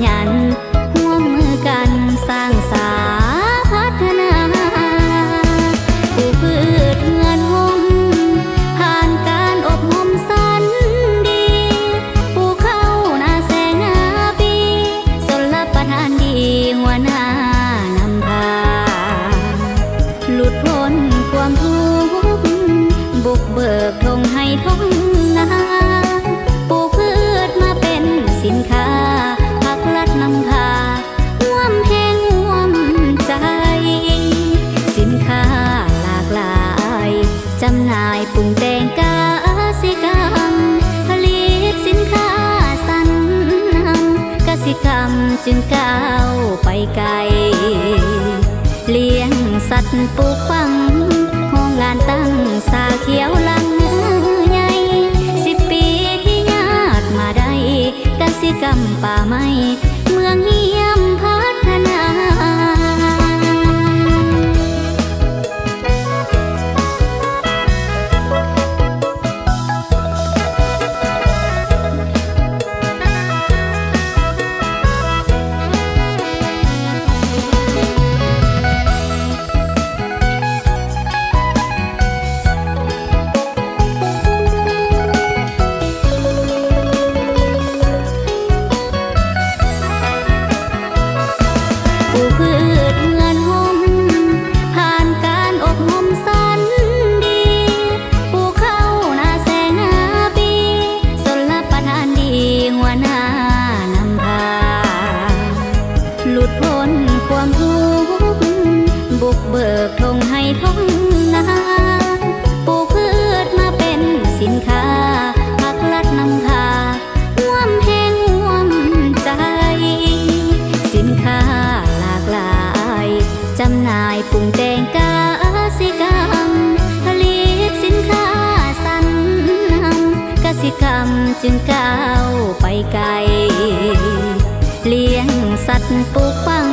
ยันร่วมมือกันสร้างสาพัฒนาปลูกพืชเงินหอมผ่านการอบรมสันดีปลูกข้าวนาแสงนาปีสนประทานดีหัวหน้านำพาหลุดพ้นความทุกข์บุกเบิกธงให้ท้องนาปลูกพืชมาเป็นสินค้าภาครัฐนำพาร่วมแห่งร่วมใจสินค้าหลากหลายจำหน่ายปรุงแต่งกสิกรรมผลิตสินค้าสรรนำกสิกรรมจึงก้าวไปไกลเลี้ยงสัตว์ปลูกฝังโรงงานตั้งสาเขียวลังใหญ่10 ปีที่ญาติมาได้กสิกรรมป่าไม้เมืองเยี่ยมพัฒนาปลูกพืชเงินหอมผ่านการอบรมสันดีปลูกข้าวนาแสงนาปีสนประทานดีหัวหน้านำพาหลุดพ้นความทุกข์บุกเบิกธงให้ท้องนาปลูกพืชมาเป็นสินค้าภาครัฐนำพาร่วมแห่งร่วมใจสินค้าหลากหลายจำหน่ายปรุงแต่งกสิกรรมผลิตสินค้าสรรนำกสิกรรมจึงก้าวไปไกลเลี้ยงสัตว์ปลูกฝัง